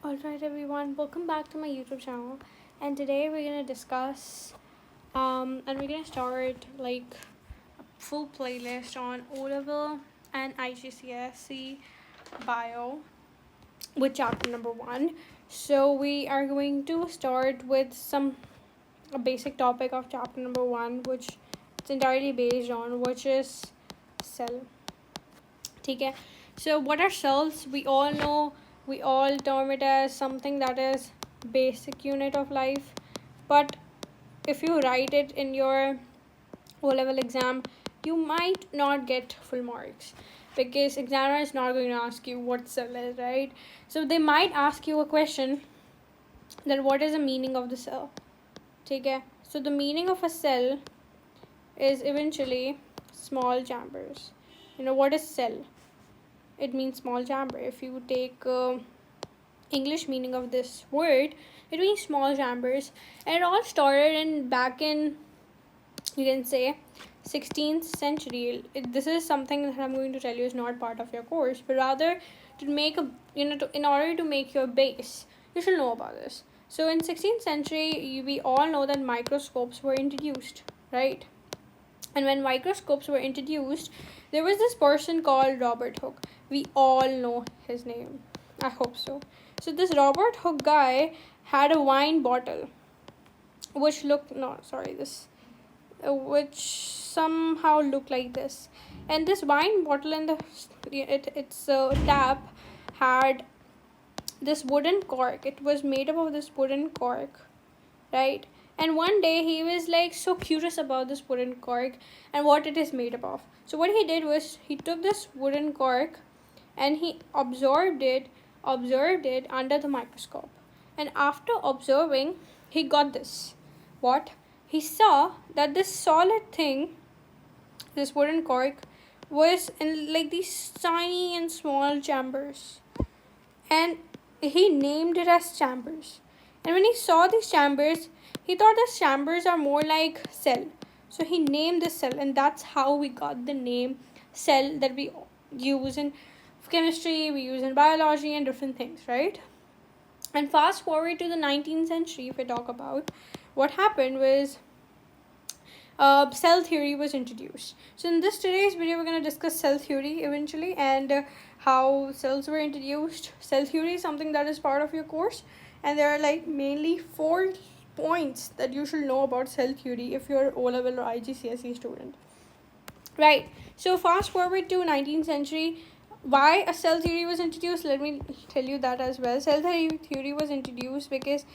Alright everyone, welcome back to my YouTube channel, and today we're gonna discuss and we're gonna start like a full playlist on O level and IGCSE bio with chapter number 1. So we are going to start with a basic topic of chapter number 1, which it's entirely based on, which is cell. Okay, so what are cells? We all know, we all term it as something that is basic unit of life, but if you write it in your O level exam, you might not get full marks because examiner is not going to ask you what cell is, right? So they might ask you a question that what is the meaning of the cell. Okay, so the meaning of a cell is eventually small chambers. You know what is cell? It means small chamber. If you take English meaning of this word, it means small chambers, and it all started in back in, you can say, 16th century. This is something that I'm going to tell you is not part of your course, but rather to make a in order to make your base, you should know about this. So in 16th century, we all know that microscopes were introduced, right? And when microscopes were introduced, there was this person called Robert Hooke. We all know his name. I hope so. So this Robert Hooke guy had a wine bottle, which looked no sorry this, which somehow looked like this, and this wine bottle and its tap had this wooden cork. It was made up of this wooden cork, right? And one day he was like so curious about this wooden cork and what it is made up of. So what he did was he took this wooden cork and he observed it under the microscope. And after observing, he got this. What? He saw that this solid thing, this wooden cork, was in like these tiny and small chambers. And he named it as chambers. And when he saw these chambers, he thought these chambers are more like cell. So he named the cell, and that's how we got the name cell that we use in chemistry, we use in biology, and different things, right? And fast forward to the 19th century, if we talk about what happened was cell theory was introduced. So in this today's video, we're going to discuss cell theory eventually, and how cells were introduced. Cell theory is something that is part of your course, and there are like mainly 4 points that you should know about cell theory if you're O level or IGCSE student. Right. So fast forward to 19th century. Why a cell theory was introduced? Let me tell you that as well. Cell theory was introduced because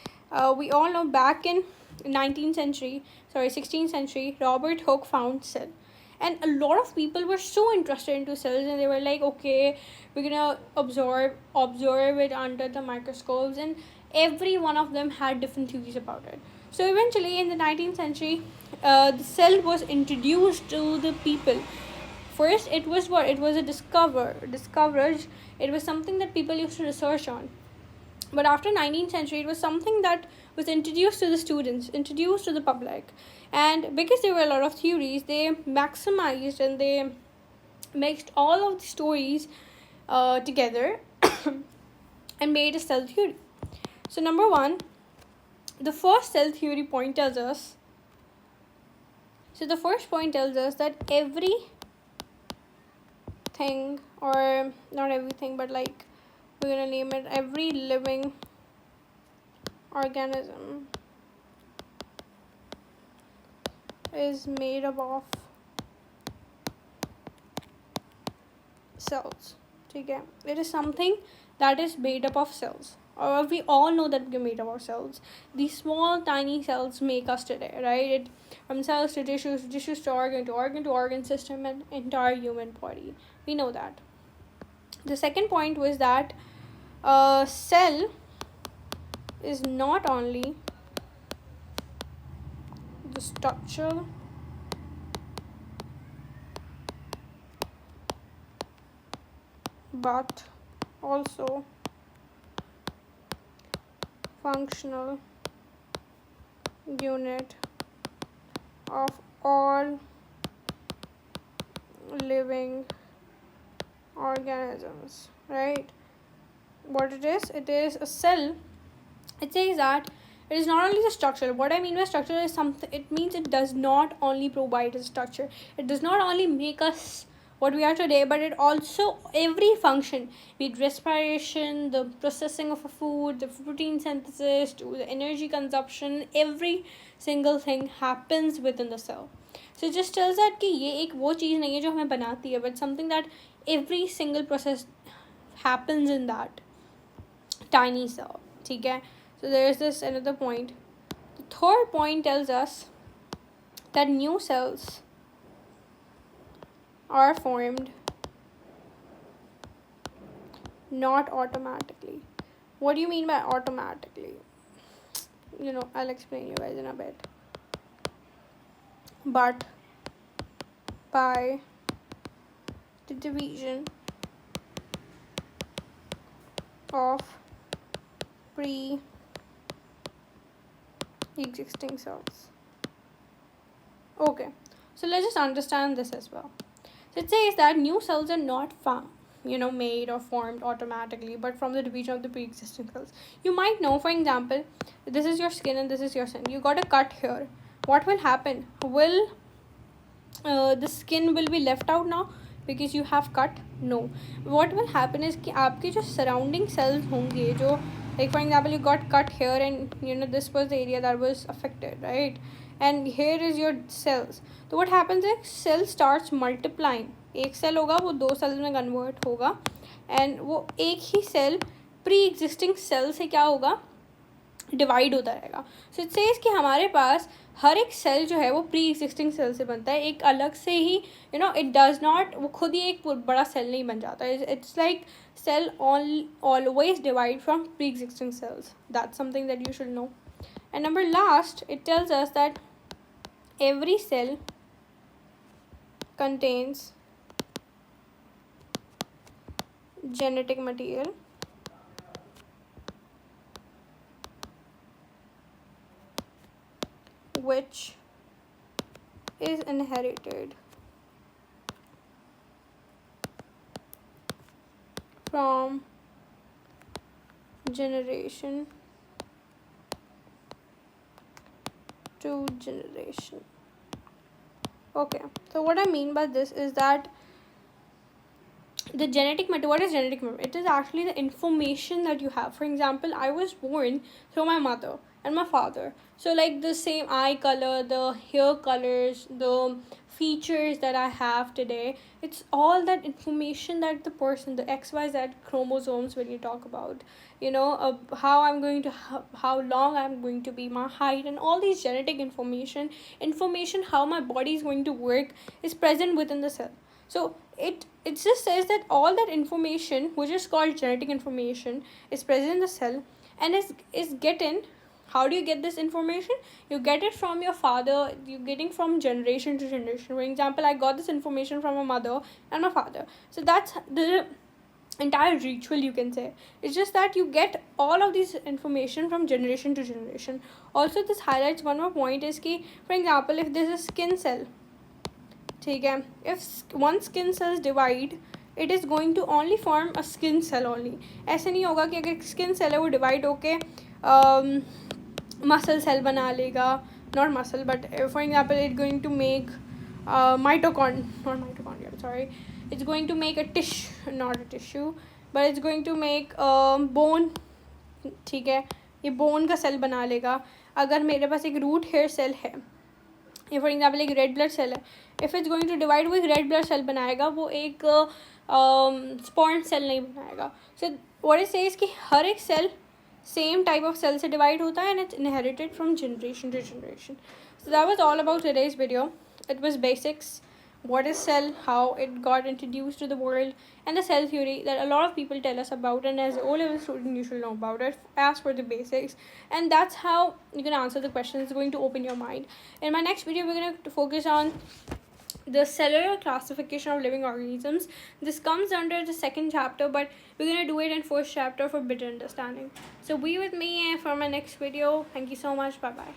we all know back in 16th century, Robert Hooke found cell. And a lot of people were so interested into cells, and they were like, okay, we're gonna observe it under the microscopes, and every one of them had different theories about it. So eventually, in the 19th century, the cell was introduced to the people. First, it was what? It was a discoverage. It was something that people used to research on. But after 19th century, it was something that was introduced to the students, introduced to the public. And because there were a lot of theories, they maximized and they mixed all of the stories together and made a cell theory. So number 1, the first cell theory point tells us, the first point tells us that everything, or not everything, but like we're gonna name it every living organism is made up of cells. Okay, it is something that is made up of cells, or we all know that we're made up of cells. These small tiny cells make us today, right? From cells to tissues to organ system, and entire human body. We know that. The second point was that a cell is not only the structure but also functional unit of all living organisms, right? what it is a cell. It says that it is not only the structure. What I mean by structure is something, it means it does not only provide a structure, it does not only make us what we are today, but it also every function, be it respiration, the processing of a food, the protein synthesis, to the energy consumption, every single thing happens within the cell. So it just tells that कि ये एक वो चीज़ नहीं है जो हमें बनाती है, but something that every single process happens in that tiny cell. ठीक है? So there's this another point. The third point tells us that new cells are formed not automatically. What do you mean by automatically? I'll explain you guys in a bit. But by the division of pre-existing cells. Okay, so let's just understand this as well. So it says that new cells are not found, made or formed automatically, but from the division of the pre-existing cells. You might know, for example, this is your skin and this is your skin. You got a cut here. What will happen? Will the skin will be left out now because you have cut? No. What will happen is कि आपके जो surrounding cells होंगे, जो like for example you got cut here and this was the area that was affected, right? And here is your cells. तो what happens is cell starts multiplying. एक cell होगा वो 2 cells में convert होगा, and वो एक ही cell pre-existing cell से क्या होगा, डिवाइड होता रहेगा. सो इट सेज कि हमारे पास हर एक सेल जो है वो प्री एग्जिस्टिंग सेल से बनता है, एक अलग से ही इट डज नॉट, वो खुद ही एक बड़ा सेल नहीं बन जाता. It's like cell always divide from pre existing cells. That's something that you should know. And number last, it tells us that every cell contains genetic material which is inherited from generation to generation. Okay, so what I mean by this is that the genetic material, what is genetic material? It is actually the information that you have. For example, I was born through my mother and my father. So like the same eye color, the hair colors, the features that I have today, it's all that information that the person, the XYZ chromosomes, when you talk about, how I'm going to, how long I'm going to be, my height, and all these genetic information, how my body is going to work is present within the cell. So it just says that all that information, which is called genetic information, is present in the cell and is getting. How do you get this information? You get it from your father. You're getting from generation to generation. For example, I got this information from my mother and my father. So that's the entire ritual, you can say. It's just that you get all of this information from generation to generation. Also, this highlights one more point is कि, for example, if there's a skin cell, ठीक है, if one skin cells divide, it is going to only form a skin cell only. ऐसे नहीं होगा कि अगर skin cell है वो divide होके muscle cell बना लेगा, not muscle, but for example it's going to make it's going to make a tissue, not a tissue, but it's going to make bone. ठीक है, ये bone का cell बना लेगा. अगर मेरे पास एक root hair cell है, ये for example एक red blood cell है, if it's going to divide वो एक red blood cell बनाएगा, वो एक spawn cell नहीं बनाएगा. So what it says कि हर एक cell same type of cell से divide होता है and it's inherited from generation to generation. So that was all about today's video. It was basics, what is cell, how it got introduced to the world, and the cell theory that a lot of people tell us about, and as an O-level student you should know about it. Ask for the basics, and that's how you can answer the questions. It's going to open your mind. In my next video we're going to focus on the cellular classification of living organisms. This comes under the second chapter, but we're going to do it in first chapter for better understanding. So be with me for my next video. Thank you so much. Bye bye.